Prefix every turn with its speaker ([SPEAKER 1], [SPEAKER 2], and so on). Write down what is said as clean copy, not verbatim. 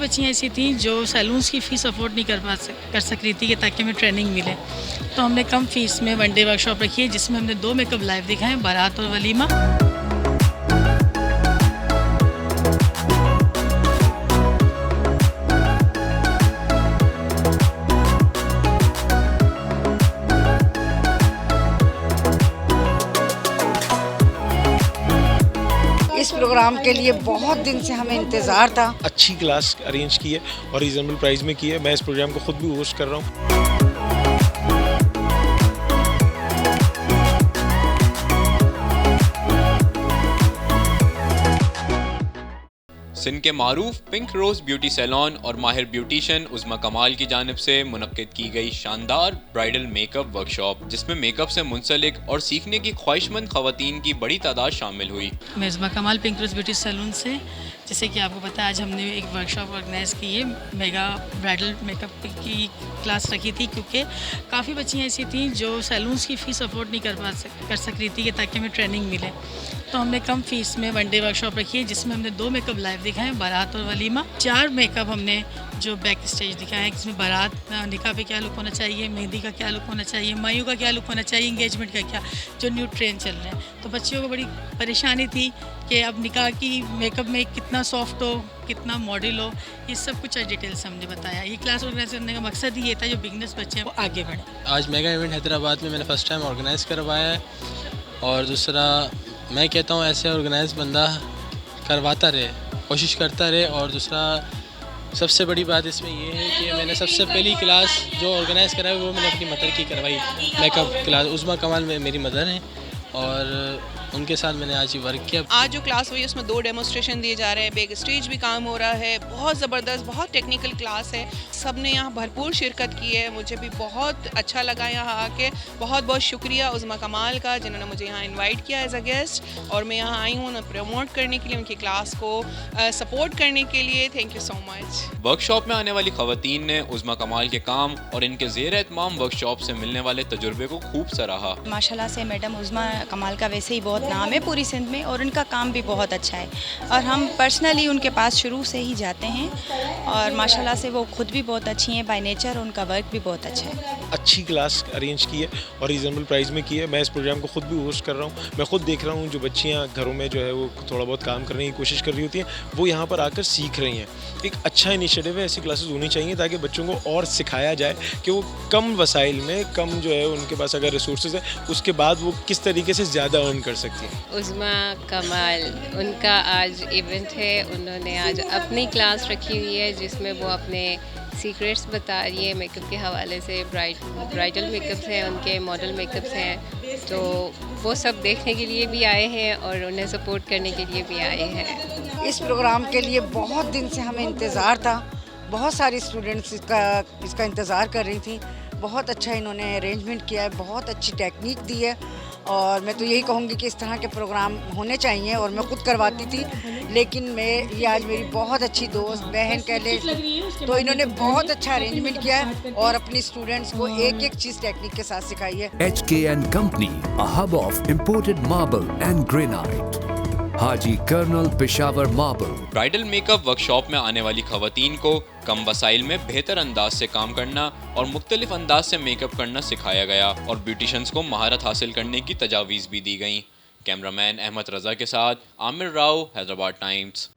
[SPEAKER 1] बच्चियाँ ऐसी थीं जो सैलून्स की फ़ीस अफोर्ड नहीं कर सक रही थी कि ताकि हमें ट्रेनिंग मिले, तो हमने कम फ़ीस में वन डे वर्कशॉप रखी है जिसमें हमने 2 मेकअप लाइव दिखाए, बारात और वलीमा।
[SPEAKER 2] इस प्रोग्राम के लिए बहुत दिन से हमें इंतज़ार था।
[SPEAKER 3] अच्छी क्लास अरेंज की है और रीज़नेबल प्राइस में की है। मैं इस प्रोग्राम को खुद भी होस्ट कर रहा हूँ।
[SPEAKER 4] सिंध के मारूफ पिंक रोज़ ब्यूटी सैलून और माहिर ब्यूटिशियन उज़्मा कमाल की जानिब से मुनक्किद की गई शानदार ब्राइडल मेकअप वर्कशॉप, जिसमें मेकअप से मुंसलिक और सीखने की ख्वाहिशमंद ख़वातीन की बड़ी तादाद शामिल हुई।
[SPEAKER 1] मैं उज़्मा कमाल पिंक रोज़ ब्यूटी सैलून से, जैसे कि आपको पता है आज हमने एक वर्कशॉप ऑर्गेनाइज़ की है, मेगा ब्राइडल मेकअप की क्लास रखी थी क्योंकि काफ़ी बच्चियाँ ऐसी थीं जो सैलून्स की फ़ीस अफोर्ड नहीं कर सक रही थी कि ताकि हमें ट्रेनिंग मिले, तो हमने कम फ़ीस में वन डे वर्कशॉप रखी है जिसमें हमने 2 मेकअप लाइव दिखाए, बारात और वलीमा। 4 मेकअप हमने जो बैक स्टेज दिखाए हैं, जिसमें बारात निकाह पे क्या लुक होना चाहिए, मेहंदी का क्या लुक होना चाहिए, मायूं का क्या लुक होना चाहिए, इंगेजमेंट का क्या, जो न्यू ट्रेंड चल रहे हैं। तो बच्चियों को बड़ी परेशानी थी कि अब निकाह की मेकअप में कितना सॉफ्ट हो, कितना मॉडल हो, ये सब कुछ डिटेल से हमने बताया। ये क्लास ऑर्गेनाइज करने का मकसद ही ये था जो बिगनर्स बच्चे हैं वो आगे बढ़ें।
[SPEAKER 5] आज मेगा इवेंट हैदराबाद में मैंने फ़र्स्ट टाइम ऑर्गेनाइज़ करवाया है, और दूसरा मैं कहता हूँ ऐसे ऑर्गेनाइज बंदा करवाता रहे, कोशिश करता रहे। और दूसरा सबसे बड़ी बात इसमें ये है कि मैंने सबसे पहली क्लास जो ऑर्गेनाइज़ कराई वो मैंने अपनी मदर की करवाई, मेकअप क्लास। उज़्मा कमाल में मेरी मदर हैं और उनके साथ मैंने आज ही वर्क किया।
[SPEAKER 6] आज जो क्लास हुई है उसमें 2 डेमोस्ट्रेशन दिए जा रहे हैं, बैक स्टेज भी काम हो रहा है, बहुत ज़बरदस्त, बहुत टेक्निकल क्लास है। सब ने यहाँ भरपूर शिरकत की है, मुझे भी बहुत अच्छा लगा यहाँ आके। बहुत बहुत शुक्रिया उज़्मा कमाल का जिन्होंने मुझे यहाँ इनवाइट किया एज अ गेस्ट, और मैं यहाँ आई हूँ उन्हें प्रमोट करने के लिए, उनकी क्लास को सपोर्ट करने के लिए। Thank you so much.
[SPEAKER 4] Workshop में आने वाली ख़वातीन ने उज़्मा कमाल के काम और इनके ज़ेर एहतमाम वर्कशॉप से मिलने वाले तजुर्बे को खूब सराहा।
[SPEAKER 7] माशाल्लाह से मैडम उज़्मा कमाल का वैसे ही बहुत नाम है पूरी सिंध में, और उनका काम भी बहुत अच्छा है, और हम पर्सनली उनके पास शुरू से ही जाते हैं, और माशाल्लाह से वो खुद भी बहुत अच्छी हैं बाय नेचर, उनका वर्क भी बहुत अच्छा है।
[SPEAKER 3] अच्छी क्लास अरेंज की है और रीज़नेबल प्राइस में की है। मैं इस प्रोग्राम को खुद भी होस्ट कर रहा हूँ। मैं खुद देख रहा हूँ जो बच्चियाँ घरों में जो है वो थोड़ा बहुत काम करने की कोशिश कर रही होती हैं, वो यहाँ पर आकर सीख रही हैं। एक अच्छा इनिशिएटिव है, ऐसी क्लासेस होनी चाहिए ताकि बच्चों को और सिखाया जाए कि वो कम वसाइल में, कम जो है उनके पास अगर रिसोर्सेज है, उसके बाद वो किस तरीके से ज़्यादा अर्न कर सकती हैं।
[SPEAKER 8] उज़्मा कमाल, उनका आज इवेंट है, उन्होंने आज अपनी क्लास रखी हुई है जिसमें वो अपने सीक्रेट्स बता रही है मेकअप के हवाले से। ब्राइडल मेकअप्स हैं उनके, मॉडल मेकअप्स हैं, तो वो सब देखने के लिए भी आए हैं और उन्हें सपोर्ट करने के लिए भी आए हैं।
[SPEAKER 2] इस प्रोग्राम के लिए बहुत दिन से हमें इंतज़ार था। बहुत सारी स्टूडेंट्स इसका इंतज़ार कर रही थी। बहुत अच्छा इन्होंने अरेंजमेंट किया है, बहुत अच्छी टेक्निक दी है, और मैं तो यही कहूँगी कि इस तरह के प्रोग्राम होने चाहिए। और मैं खुद करवाती थी, लेकिन ये आज मेरी बहुत अच्छी दोस्त बहन कह ले, तो इन्होंने बहुत अच्छा अरेंजमेंट किया है और अपनी स्टूडेंट्स को एक एक चीज़ टेक्निक के साथ सिखाई है।
[SPEAKER 9] HK & Company, a hub of imported marble and granite. Haji colonel Peshawar marble.
[SPEAKER 4] Bridal makeup workshop में आने वाली ख़वातीन को कम वसाइल में बेहतर अंदाज से काम करना और मुख्तलिफ अंदाज से मेकअप करना सिखाया गया, और ब्यूटिशंस को महारत हासिल करने की तजावीज़ भी दी गई। कैमरामैन अहमद रज़ा के साथ आमिर राव, हैदराबाद टाइम्स।